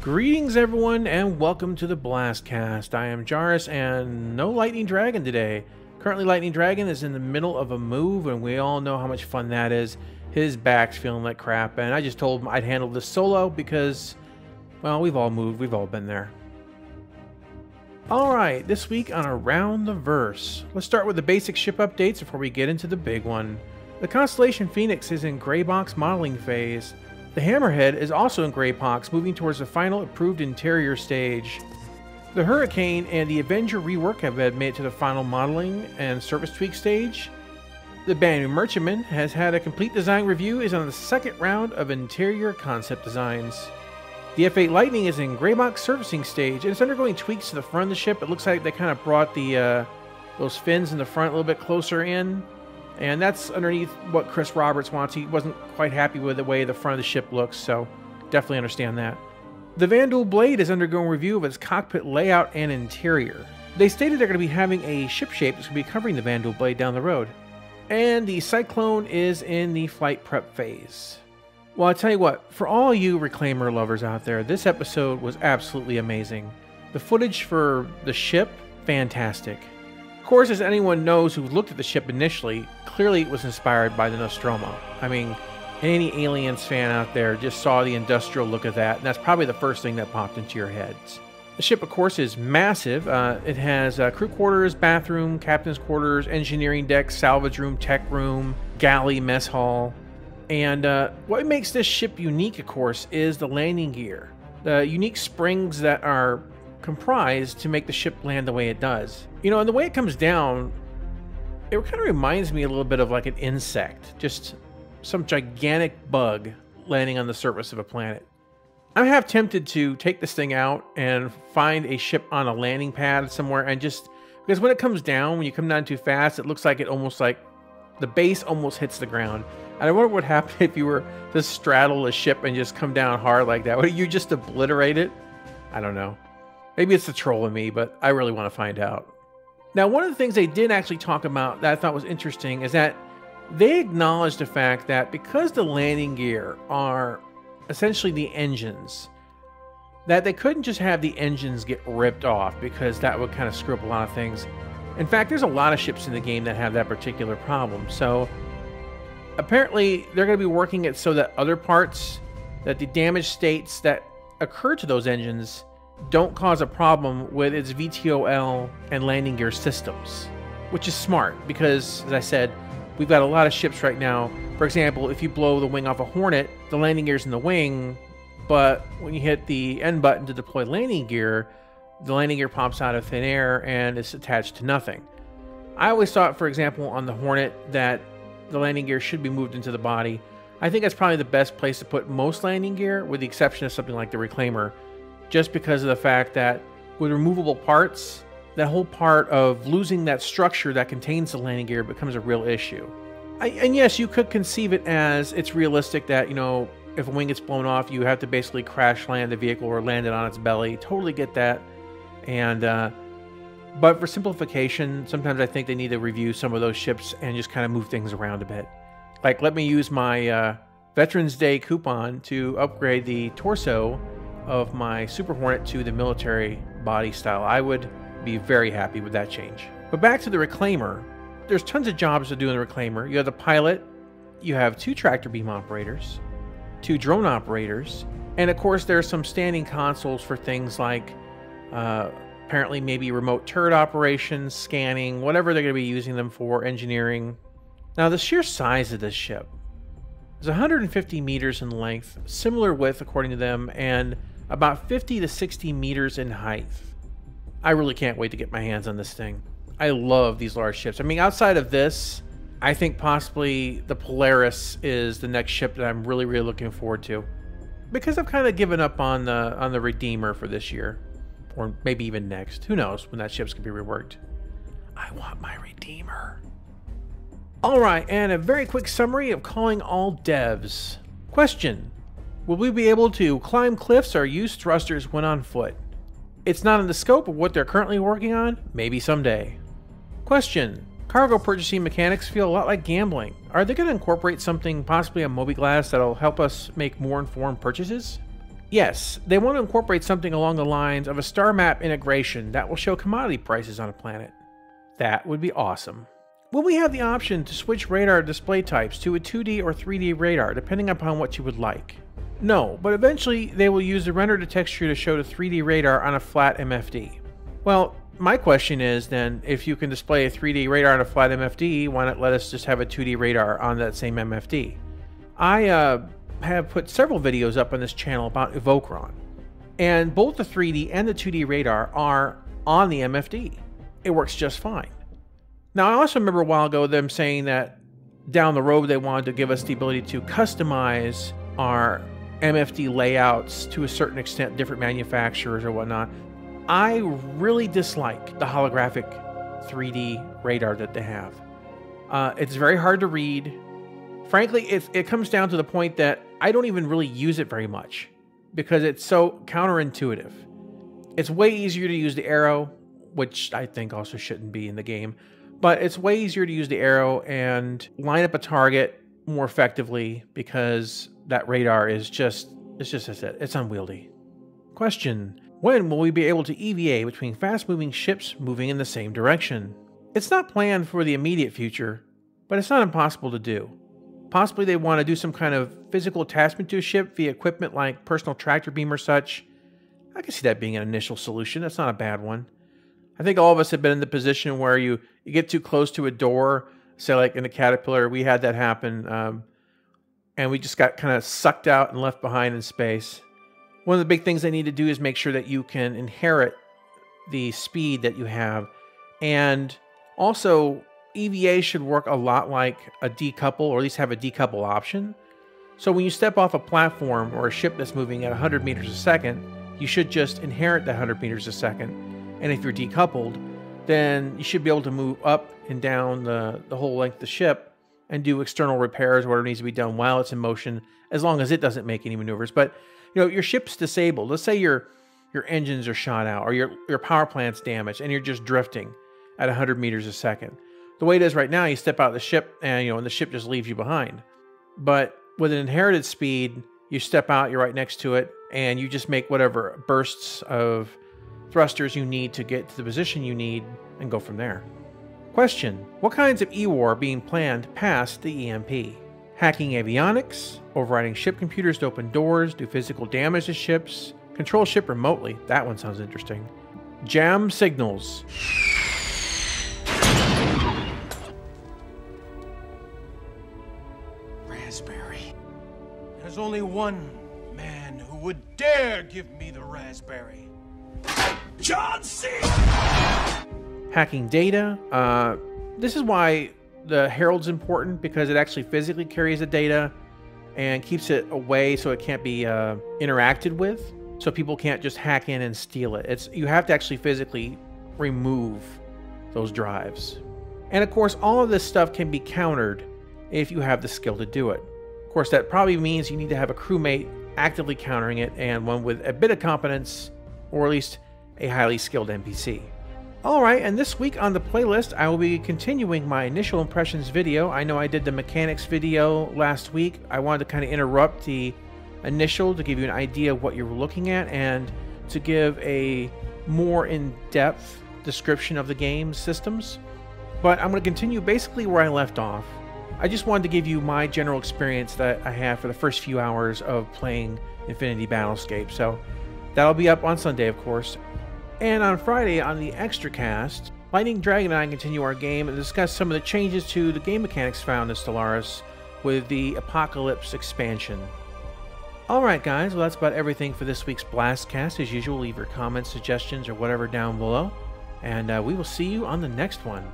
Greetings everyone and welcome to the BlastCast. I am Jarus and no Lightning Dragon today. Currently Lightning Dragon is in the middle of a move and we all know how much fun that is. His back's feeling like crap and I just told him I'd handle this solo because, well, we've all moved, we've all been there. Alright, this week on Around the Verse. Let's start with the basic ship updates before we get into the big one. The Constellation Phoenix is in gray box modeling phase. The Hammerhead is also in gray box, moving towards the final approved interior stage. The Hurricane and the Avenger rework have made it to the final modeling and surface tweak stage. The Banu Merchantman has had a complete design review, is on the second round of interior concept designs. The F8 Lightning is in gray box surfacing stage and it's undergoing tweaks to the front of the ship. It looks like they kind of brought the those fins in the front a little bit closer in. And that's underneath what Chris Roberts wants. He wasn't quite happy with the way the front of the ship looks, so definitely understand that. The Vandal Blade is undergoing review of its cockpit layout and interior. They stated they're going to be having a ship shape that's going to be covering the Vandal Blade down the road. And the Cyclone is in the flight prep phase. Well, I'll tell you what, for all you Reclaimer lovers out there, this episode was absolutely amazing. The footage for the ship, fantastic. Of course, as anyone knows who looked at the ship initially, clearly it was inspired by the Nostromo. I mean, any Aliens fan out there just saw the industrial look of that, and that's probably the first thing that popped into your heads. The ship, of course, is massive. It has crew quarters, bathroom, captain's quarters, engineering deck, salvage room, tech room, galley, mess hall. And what makes this ship unique, of course, is the landing gear. The unique springs that are comprised to make the ship land the way it does. You know, and the way it comes down, it kind of reminds me a little bit of like an insect, just some gigantic bug landing on the surface of a planet. I'm half tempted to take this thing out and find a ship on a landing pad somewhere and just, because when it comes down, when you come down too fast, it looks like it almost like the base almost hits the ground. And I wonder what would happen if you were to straddle a ship and just come down hard like that. Would you just obliterate it? I don't know. Maybe it's the troll in me, but I really want to find out. Now, one of the things they did actually talk about that I thought was interesting is that they acknowledged the fact that because the landing gear are essentially the engines, that they couldn't just have the engines get ripped off because that would kind of screw up a lot of things. In fact, there's a lot of ships in the game that have that particular problem. So apparently they're going to be working it so that other parts, that the damaged states that occur to those engines don't cause a problem with its VTOL and landing gear systems, which is smart because, as I said, we've got a lot of ships right now. For example, if you blow the wing off a Hornet, the landing gear's in the wing, but when you hit the N button to deploy landing gear, the landing gear pops out of thin air and it's attached to nothing. I always thought, for example, on the Hornet that the landing gear should be moved into the body. I think that's probably the best place to put most landing gear, with the exception of something like the Reclaimer, just because of the fact that with removable parts, that whole part of losing that structure that contains the landing gear becomes a real issue. And yes, you could conceive it as it's realistic that, you know, if a wing gets blown off, you have to basically crash land the vehicle or land it on its belly. Totally get that. And but for simplification, sometimes I think they need to review some of those ships and just kind of move things around a bit. Like, let me use my Veterans Day coupon to upgrade the torso of my Super Hornet to the military body style. I would be very happy with that change. But back to the Reclaimer, there's tons of jobs to do in the Reclaimer. You have the pilot, you have 2 tractor beam operators, 2 drone operators, and of course there's some standing consoles for things like apparently maybe remote turret operations, scanning, whatever they're going to be using them for, engineering. Now the sheer size of this ship is 150 meters in length, similar width according to them, and about 50 to 60 meters in height. I really can't wait to get my hands on this thing. I love these large ships. I mean, outside of this, I think possibly the Polaris is the next ship that I'm really looking forward to, because I've kind of given up on the Redeemer for this year, or maybe even next. Who knows when that ship's gonna be reworked. I want my Redeemer. All right, and a very quick summary of calling all devs. Question: will we be able to climb cliffs or use thrusters when on foot? It's not in the scope of what they're currently working on. Maybe someday. Question: cargo purchasing mechanics feel a lot like gambling. Are they going to incorporate something, possibly a mobiGlas, that'll help us make more informed purchases? Yes, they want to incorporate something along the lines of a star map integration that will show commodity prices on a planet. That would be awesome. Will we have the option to switch radar display types to a 2D or 3D radar depending upon what you would like? No, but eventually they will use the render to texture to show the 3D radar on a flat MFD. Well, my question is then, if you can display a 3D radar on a flat MFD, why not let us just have a 2D radar on that same MFD? I have put several videos up on this channel about Evokron, and both the 3D and the 2D radar are on the MFD. It works just fine. Now, I also remember a while ago them saying that down the road they wanted to give us the ability to customize our MFD layouts to a certain extent, different manufacturers or whatnot. I really dislike the holographic 3D radar that they have. It's very hard to read. Frankly, it comes down to the point that I don't even really use it very much because it's so counterintuitive. It's way easier to use the arrow, which I think also shouldn't be in the game, but it's way easier to use the arrow and line up a target more effectively because that radar is just, it's unwieldy. Question: when will we be able to EVA between fast-moving ships moving in the same direction? It's not planned for the immediate future, but it's not impossible to do. Possibly they want to do some kind of physical attachment to a ship via equipment like personal tractor beam or such. I can see that being an initial solution. That's not a bad one. I think all of us have been in the position where you get too close to a door. Say like in the Caterpillar, we had that happen, and we just got kind of sucked out and left behind in space. One of the big things they need to do is make sure that you can inherit the speed that you have. And also, EVA should work a lot like a decouple, or at least have a decouple option. So when you step off a platform or a ship that's moving at 100 meters a second, you should just inherit that 100 meters a second. And if you're decoupled, then you should be able to move up and down the whole length of the ship and do external repairs, whatever needs to be done while it's in motion, as long as it doesn't make any maneuvers. But you know, your ship's disabled. Let's say your engines are shot out or your power plant's damaged and you're just drifting at 100 meters a second. The way it is right now, you step out of the ship and the ship just leaves you behind. But with an inherited speed, you step out, you're right next to it, and you just make whatever bursts of thrusters you need to get to the position you need and go from there. Question: what kinds of E-War are being planned past the EMP? Hacking avionics, overriding ship computers to open doors, do physical damage to ships, control ship remotely. That one sounds interesting. Jam signals. Raspberry. There's only one man who would dare give me the raspberry. John C. Hacking data. This is why the Herald's important, because it actually physically carries the data and keeps it away so it can't be interacted with. So people can't just hack in and steal it. You have to actually physically remove those drives. And of course, all of this stuff can be countered if you have the skill to do it. Of course, that probably means you need to have a crewmate actively countering it and one with a bit of competence, or at least a highly skilled NPC. Alright, and this week on the playlist, I will be continuing my initial impressions video. I know I did the mechanics video last week. I wanted to kind of interrupt the initial to give you an idea of what you're looking at and to give a more in-depth description of the game's systems. But I'm going to continue basically where I left off. I just wanted to give you my general experience that I had for the first few hours of playing Infinity Battlescape. So that'll be up on Sunday, of course. And on Friday, on the Extra Cast, Lightning Dragon and I continue our game and discuss some of the changes to the game mechanics found in Stellaris with the Apocalypse expansion. Alright guys, well that's about everything for this week's BlastCast. As usual, leave your comments, suggestions, or whatever down below. And we will see you on the next one.